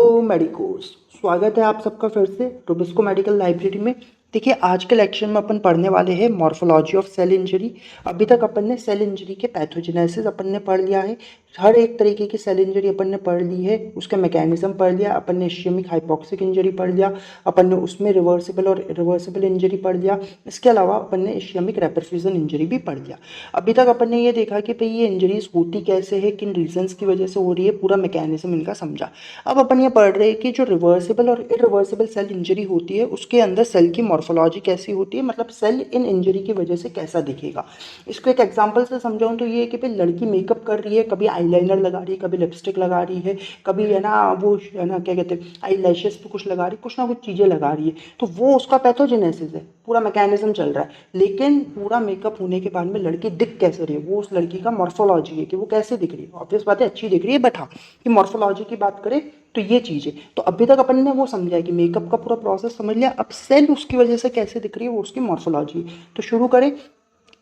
Hello medicos, स्वागत है आप सबका फिर से रोबिस्को मेडिकल लाइब्रेरी में। देखिए, आज के लेक्चर में अपन पढ़ने वाले हैं मॉर्फोलॉजी ऑफ सेल इंजरी। अभी तक अपन ने सेल इंजरी के पैथोजेनेसिस अपन ने पढ़ लिया है, हर एक तरीके की सेल इंजरी अपन ने पढ़ ली है, उसका मैकेनिज्म पढ़ लिया। अपन ने इश्यमिक हाइपोक्सिक इंजरी पढ़ लिया, अपन ने उसमें रिवर्सिबल और इरिवर्सिबल इंजरी पढ़ लिया। इसके अलावा अपन ने इश्यमिक रेपरफ्यूजन इंजरी भी पढ़ लिया। अभी तक अपन ने ये देखा कि भाई ये इंजरीज होती कैसे है, किन रीजंस की वजह से हो रही है, पूरा मैकेनिज्म इनका समझा। अब अपन ये पढ़ रहे हैं कि जो रिवर्सिबल और इरिवर्सिबल सेल इंजरी होती है उसके अंदर सेल की मॉर्फोलॉजी कैसी होती है, मतलब सेल इन इंजरी की वजह से कैसा दिखेगा। इसको एक एग्जांपल से समझाऊं तो ये है कि भाई लड़की मेकअप कर रही है, कभी आईलाइनर लगा रही है, कभी लिपस्टिक लगा रही है, कभी है ना वो है ना क्या कहते हैं आई लैशेस पे कुछ लगा रही है, कुछ ना कुछ चीज़ें लगा रही है, तो वो उसका पैथोजेनेसिस है, पूरा मैकेनिज्म चल रहा है। लेकिन पूरा मेकअप होने के बाद में लड़की दिख कैसे रही है, वो उस लड़की का मॉर्फोलॉजी है कि वो कैसे दिख रही है। ऑब्वियस बात है अच्छी दिख रही है, बट हाँ कि मॉर्फोलॉजी की बात करें तो ये चीज़ है। तो अभी तक अपन ने वो समझा है कि मेकअप का पूरा प्रोसेस समझ लिया, अब सेल उसकी वजह से कैसे दिख रही है वो उसकी मॉर्फोलॉजी है। तो शुरू करें।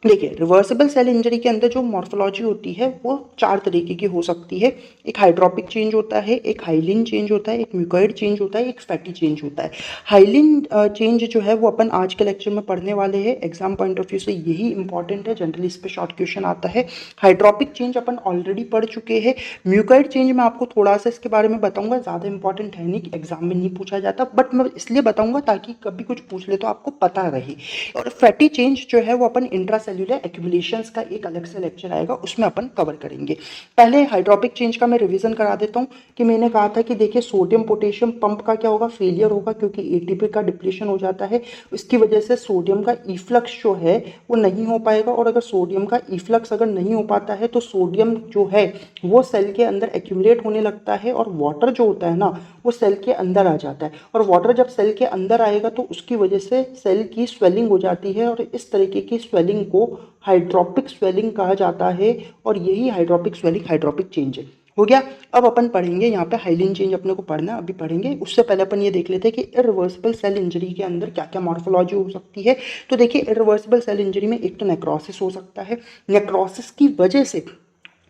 देखिए, रिवर्सिबल सेल इंजरी के अंदर जो मॉर्फोलॉजी होती है वो चार तरीके की हो सकती है। एक हाइड्रोपिक चेंज होता है, एक हाइलिन चेंज होता है, एक म्यूकोइड चेंज होता है, एक फैटी चेंज होता है। हाइलिन चेंज जो है वो अपन आज के लेक्चर में पढ़ने वाले हैं। एग्जाम पॉइंट ऑफ व्यू से यही इंपॉर्टेंट है, जनरली इस पर शॉर्ट क्वेश्चन आता है। हाइड्रोपिक चेंज अपन ऑलरेडी पढ़ चुके हैं। म्यूकोइड चेंज मैं आपको थोड़ा सा इसके बारे में बताऊंगा, ज़्यादा इंपॉर्टेंट है नहीं, एग्जाम में नहीं पूछा जाता, बट मैं इसलिए बताऊंगा ताकि कभी कुछ पूछ ले तो आपको पता रहे। और फैटी चेंज जो है वो अपन इंट्रासेल्युलर एक्यूमुलेशंस का एक अलग से लेक्चर आएगा, उसमें अपन कवर करेंगे। पहले हाइड्रोपिक चेंज का मैं रिवीजन करा देता हूँ कि मैंने कहा था कि देखिए सोडियम पोटेशियम पंप का क्या होगा, फेलियर होगा, क्योंकि एटीपी का डिप्लीशन हो जाता है। इसकी वजह से सोडियम का इफ्लक्स जो है वो नहीं हो पाएगा, और अगर सोडियम का इफ्लक्स अगर नहीं हो पाता है तो सोडियम जो है वो सेल के अंदर एक्यूमुलेट होने लगता है, और वाटर जो होता है ना वो सेल के अंदर आ जाता है। और वाटर जब सेल के अंदर आएगा तो उसकी वजह से सेल की स्वेलिंग हो जाती है, और इस तरीके की स्वेलिंग को हाइड्रोपिक स्वेलिंग कहा जाता है। और यही हाइड्रोपिक स्वेलिंग हाइड्रोपिक चेंज है। हो गया। अब अपन पढ़ेंगे यहाँ पे हाइलिन चेंज, अपने को पढ़ना अभी पढ़ेंगे, उससे पहले अपन ये देख लेते हैं कि इरिवर्सिबल सेल इंजरी के अंदर क्या क्या मॉर्फोलॉजी हो सकती है। तो देखिए, इरिवर्सिबल सेल इंजरी में एक तो नेक्रोसिस हो सकता है, नेक्रोसिस की वजह से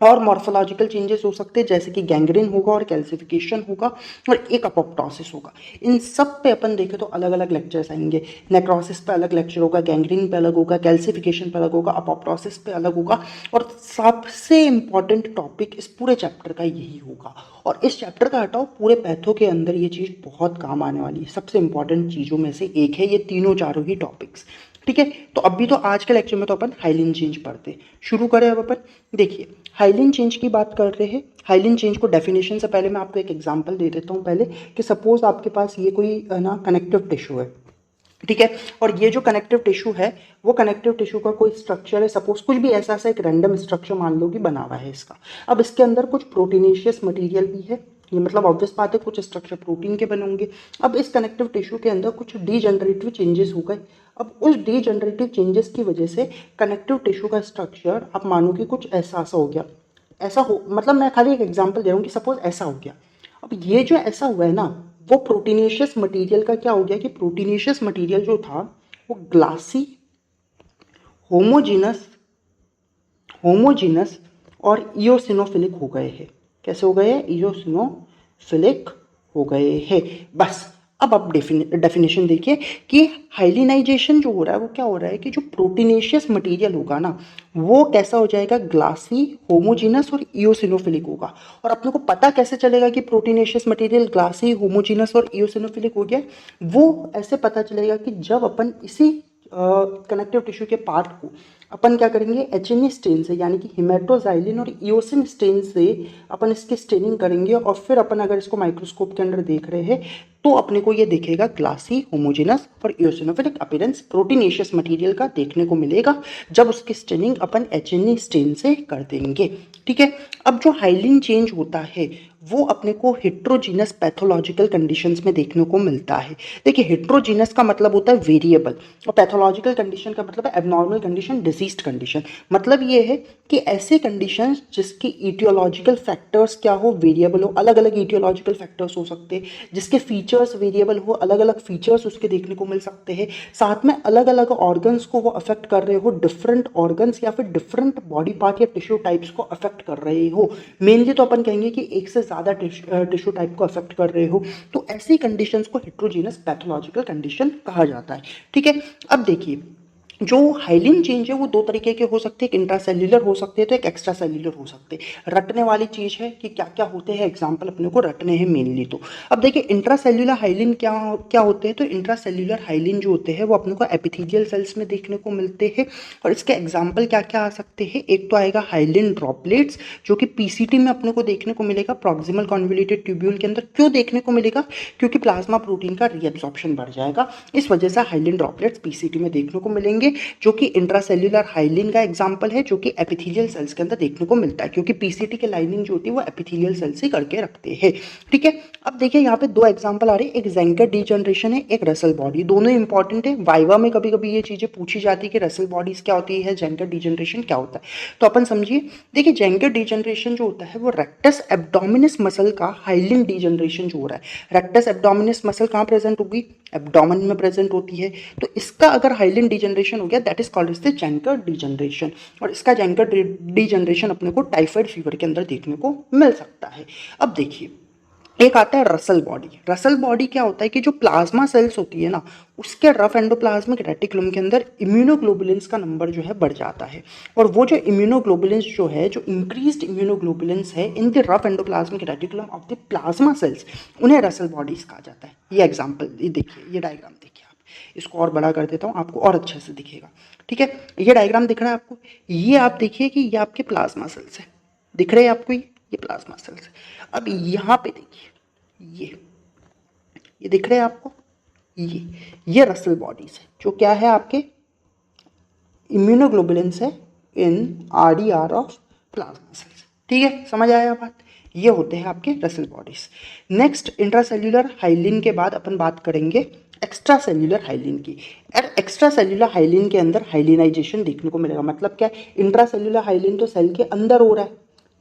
और मॉर्फोलॉजिकल चेंजेस हो सकते हैं, जैसे कि गैंग्रीन होगा और कैल्सिफिकेशन होगा और एक अपोप्टोसिस होगा। इन सब पे अपन देखें तो अलग अलग लेक्चर्स आएंगे। नेक्रोसिस पे अलग लेक्चर होगा, गैंग्रीन पे अलग होगा, कैल्सिफिकेशन पे अलग होगा, अपोप्टोसिस पे अलग होगा। और सबसे इंपॉर्टेंट टॉपिक इस पूरे चैप्टर का यही होगा, और इस चैप्टर का हटाओ पूरे पैथो के अंदर ये चीज़ बहुत काम आने वाली है। सबसे इंपॉर्टेंट चीज़ों में से एक है ये तीनों चारों ही टॉपिक्स। ठीक है, तो अभी तो आज के लेक्चर में तो अपन हाइलिन चेंज पढ़ते, शुरू करें अब अपन। देखिए, हाइलिन चेंज की बात कर रहे हैं। हाइलिन चेंज को डेफिनेशन से पहले मैं आपको एक एग्जांपल दे देता हूँ पहले, कि सपोज आपके पास ये कोई ना कनेक्टिव टिश्यू है, ठीक है, और ये जो कनेक्टिव टिश्यू है वो कनेक्टिव टिश्यू का कोई स्ट्रक्चर है, सपोज कुछ भी ऐसा सा एक रैंडम स्ट्रक्चर मान लो कि बना हुआ है इसका। अब इसके अंदर कुछ प्रोटीनेशियस मटेरियल भी है, ये मतलब ऑब्वियस बात है कुछ स्ट्रक्चर प्रोटीन के बने होंगे। अब इस कनेक्टिव टिश्यू के अंदर कुछ डीजनरेटिव चेंजेस हो गए। अब उस डीजनरेटिव चेंजेस की वजह से कनेक्टिव टिश्यू का स्ट्रक्चर आप मानो कि कुछ ऐसा हो गया। ऐसा हो मतलब मैं खाली एक एग्जांपल दे रहा हूँ कि सपोज ऐसा हो गया। अब ये जो ऐसा हुआ है ना, वो प्रोटीनेशियस मटेरियल का क्या हो गया कि प्रोटीनेशियस मटेरियल जो था वो ग्लासी, होमोजीनस होमोजीनस और इयोसिनोफिलिक हो गए हैं। कैसे हो गए हैं? इयोसिनोफिलिक हो गए हैं। बस अब आप डेफिनेशन देखिए कि हाइलिनाइजेशन जो हो रहा है वो क्या हो रहा है कि जो प्रोटीनेशियस मटेरियल होगा ना वो कैसा हो जाएगा, ग्लासी, होमोजीनस और इयोसिनोफिलिक होगा। और अपने को पता कैसे चलेगा कि प्रोटीनेशियस मटेरियल ग्लासी, होमोजीनस और इयोसिनोफिलिक हो गया? वो ऐसे पता चलेगा कि जब अपन इसी कनेक्टिव टिश्यू के पार्ट को अपन क्या करेंगे, एचएनई स्टेन से यानी कि हिमेटोजाइलिन और इयोसिन स्टेन से अपन इसकी स्टेनिंग करेंगे, और फिर अपन अगर इसको माइक्रोस्कोप के अंदर देख रहे हैं तो अपने को ये दिखेगा ग्लासी, होमोजेनस और इयोसिनोफिलिक अपीयरेंस प्रोटीनेशियस मटेरियल का देखने को मिलेगा जब उसकी स्टेनिंग अपन एचएनई स्टेन से कर देंगे। ठीक है, अब जो हाइलिन चेंज होता है वो अपने को हेट्रोजीनस पैथोलॉजिकल कंडीशंस में देखने को मिलता है। देखिए, हेट्रोजीनस का मतलब होता है वेरिएबल, और पैथोलॉजिकल कंडीशन का मतलब है एबनॉर्मल कंडीशन, डिसीज्ड कंडीशन। मतलब ये है कि ऐसे कंडीशंस जिसके ईटियोलॉजिकल फैक्टर्स क्या हो, वेरिएबल हो। अलग अलग ईटियोलॉजिकल फैक्टर्स हो सकते हैं जिसके फीचर फीचर्स वेरिएबल हो, अलग अलग फीचर्स उसके देखने को मिल सकते हैं, साथ में अलग अलग ऑर्गन्स को वो अफेक्ट कर रहे हो, डिफरेंट ऑर्गन्स या फिर डिफरेंट बॉडी पार्ट या टिश्यू टाइप्स को अफेक्ट कर रहे हो। मेनली तो अपन कहेंगे कि एक से ज़्यादा टिश्यू टाइप को अफेक्ट कर रहे हो, तो ऐसी कंडीशंस को हेट्रोजीनस पैथोलॉजिकल कंडीशन कहा जाता है। ठीक है, अब देखिए जो हाइलिन चेंज है वो दो तरीके के हो सकते हैं, एक इंट्रासेल्युलर हो सकते हैं तो एक एक्स्ट्रा सेल्युलर हो सकते हैं। रटने वाली चीज़ है कि क्या क्या होते हैं, एग्जाम्पल अपने को रटने हैं मेनली। तो अब देखिए इंट्रासेल्युलर हाइलिन क्या क्या होते हैं। तो इंट्रासेल्युलर हाइलिन जो होते हैं वो अपने को एपिथेलियल सेल्स में देखने को मिलते हैं, और इसके एग्जाम्पल क्या क्या आ सकते हैं। एक तो आएगा हाइलिन ड्रॉपलेट्स, जो कि पीसीटी में अपने को देखने को मिलेगा, प्रॉक्सिमल कॉन्वोल्यूटेड ट्यूब्यूल के अंदर। क्यों देखने को मिलेगा? क्योंकि प्लाज्मा प्रोटीन का रीएब्जॉर्प्शन बढ़ जाएगा, इस वजह से हाइलिन ड्रॉपलेट्स पीसीटी में देखने को मिलेंगे, जो कि इंट्रासेल्युलर हाइलिन का एग्जांपल है, जो कि एपिथेलियल सेल्स के अंदर देखने को मिलता है, क्योंकि पीसीटी के लाइनिंग जो होती है वो एपिथेलियल सेल से करके रखते हैं। ठीक है, अब देखिए यहाँ पे दो एग्जांपल आ रहे हैं, एक ज़ेंकर डीजनरेशन है, एक रसल बॉडी। दोनों इंपॉर्टेंट है, वाइवा में कभी कभी ये चीजें पूछी जाती है कि रसल बॉडीज क्या होती है, ज़ेंकर डीजनरेशन क्या होता है। तो अपन समझिए, देखिए ज़ेंकर डीजनरेशन जो होता है वो रेक्टस एब्डोमिनस मसल का हाइलिन डीजनरेशन जो हो रहा है। रेक्टस एब्डोमिनस मसल कहाँ प्रेजेंट होगी? एब्डोमेन में प्रेजेंट होती है। तो इसका अगर हाइलिन डीजनरेशन हो गया, that is called as the Zenker degeneration. और इसका ज़ेंकर डीजनरेशन अपने को टाइफाइड फीवर के अंदर देखने को मिल सकता है। अब देखिए एक आता है रसल बॉडी। रसल बॉडी क्या होता है कि जो प्लाज्मा सेल्स होती है ना, उसके रफ एंडोप्लाज्मिक रेटिकुलम के अंदर इम्यूनोग्लोबुलिन्स का नंबर जो है बढ़ जाता है, और वो जो इम्यूनोग्लोबुलिन्स जो है, जो इंक्रीज्ड इम्यूनोग्लोबुलिन्स है in the rough endoplasmic reticulum of the plasma cells, उन्हें रसल बॉडीज कहा जाता है। ये एग्जाम्पल, ये देखिए, ये डायग्राम देखिए, आप इसको और बड़ा कर देता हूँ, आपको और अच्छे से दिखेगा। ठीक है, ये डायग्राम दिख रहा है आपको? ये आप देखिए कि ये आपके प्लाज्मा सेल्स है, दिख रहे हैं आपको? ये प्लाज्मा सेल्स है। अब यहाँ पे देखिए, ये दिख रहे हैं आपको? ये रसल बॉडीज है, जो क्या है आपके इम्यूनोग्लोबुलिन्स है इन आरडीआर ऑफ प्लाज्मा सेल्स। ठीक है, समझ आया बात? ये होते हैं आपके Russell bodies. Next intracellular hyaline के बाद अपन बात करेंगे एक्स्ट्रा सेल्युलर हाइलिन की। एक्स्ट्रा सेल्युलर हाइलिन के अंदर हाइलिनाइजेशन देखने को मिलेगा। मतलब क्या है? इंट्रा सेल्युलर हाइलिन तो सेल के अंदर हो रहा है,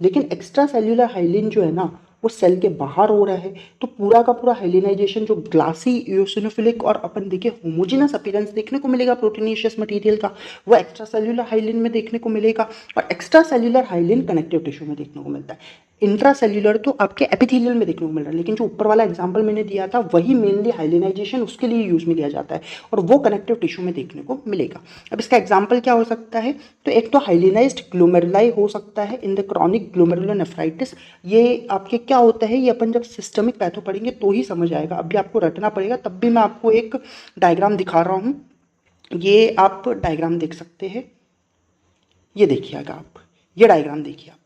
लेकिन एक्स्ट्रा सेल्युलर हाइलिन जो है ना, वो सेल के बाहर हो रहा है। तो पूरा का पूरा हाइलिनाइजेशन जो ग्लासी इओसिनोफिलिक और अपन देखिए होमोजेनस अपीयरेंस देखने को मिलेगा प्रोटीनेशियस मटेरियल का, वो एक्स्ट्रा सेल्युलर हाइलिन में देखने को मिलेगा। और extra cellular hyaline connective tissue में देखने को मिलता है। इंट्रा सेल्युलर तो आपके एपिथेलियल में देखने को मिल रहा है, लेकिन जो ऊपर वाला एग्जांपल मैंने दिया था वही मेनली हाइलिनाइजेशन उसके लिए यूज में लिया जाता है, और वो कनेक्टिव टिश्यू में देखने को मिलेगा। अब इसका एग्जांपल क्या हो सकता है? तो एक तो हाइलिनाइज्ड ग्लोमेरुलाई हो सकता है इन द क्रॉनिक ग्लोमेरुलोनेफ्राइटिस। ये आपके क्या होता है, ये अपन जब सिस्टमिक पैथो पढ़ेंगे तो ही समझ आएगा, अभी आपको रटना पड़ेगा। तब भी मैं आपको एक डायग्राम दिखा रहा हूँ, ये आप डायग्राम देख सकते हैं। ये देखिएगा आप, ये डायग्राम देखिए आप,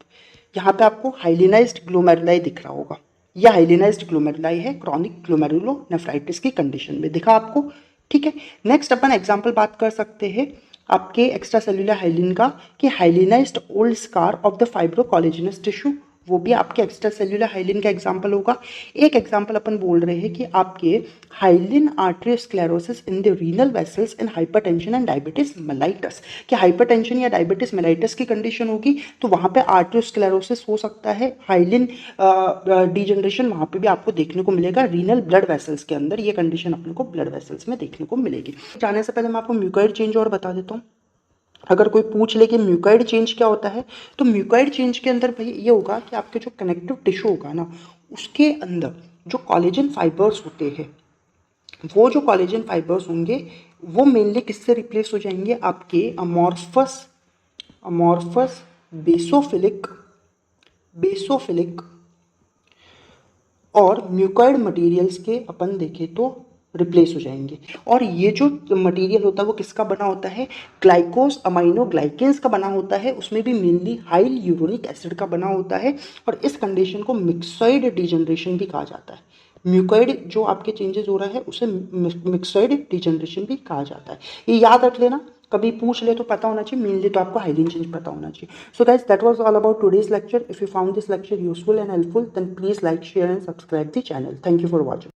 यहाँ पे आपको हाइलिनाइज्ड ग्लोमेरुलाई दिख रहा होगा। यह हाइलिनाइज्ड ग्लोमेरुलाई है क्रॉनिक ग्लोमेरुलोनेफ्राइटिस की कंडीशन में, दिखा आपको? ठीक है, नेक्स्ट अपन एग्जांपल बात कर सकते हैं आपके एक्स्ट्रा सेल्युलर हाइलिन का, कि hyalinised old scar of the fibrocollagenous tissue, वो भी आपके एक्स्ट्रा सेल्युलर हाइलिन का एग्जांपल होगा। एक एग्जांपल अपन बोल रहे हैं कि आपके hyaline arteriosclerosis in the renal vessels in hypertension and diabetes mellitus, कि हाइपरटेंशन या डायबिटीज मेलाइटस की कंडीशन होगी, तो वहाँ पे आर्टेरियोस्क्लेरोसिस हो सकता है। हाइलिन डीजनरेशन वहाँ पे भी आपको देखने को मिलेगा रीनल ब्लड वेसल्स के अंदर, ये कंडीशन अपने को ब्लड वेसल्स में देखने को मिलेगी। जाने से पहले मैं आपको म्यूकोइड चेंज और बता देता हूँ। अगर कोई पूछ ले कि म्यूकोइड चेंज क्या होता है, तो म्यूकोइड चेंज के अंदर भाई ये होगा कि आपके जो कनेक्टिव टिश्यू होगा ना, उसके अंदर जो कोलेजन फाइबर्स होते हैं, वो जो कोलेजन फाइबर्स होंगे वो मेनली किससे रिप्लेस हो जाएंगे? आपके अमॉर्फस बेसोफिलिक और म्यूकोइड मटेरियल्स के अपन देखें तो रिप्लेस हो जाएंगे। और ये जो मटेरियल होता है वो किसका बना होता है? ग्लाइकोस अमाइनो ग्लाइकेन्स का बना होता है, उसमें भी मेनली हाइल यूरोनिक एसिड का बना होता है। और इस कंडीशन को मिक्सॉइड डिजनरेशन भी कहा जाता है। म्यूकोइड जो आपके चेंजेस हो रहा है उसे मिक्सॉइड डिजनरेशन भी कहा जाता है। ये याद रख लेना, कभी पूछ ले तो पता होना चाहिए, मेनली तो आपको हाइलिन चेंज पता होना चाहिए। So guys, that was all about today's lecture. If you found this lecture useful and helpful, then please like, share and subscribe the channel. Thank you for watching.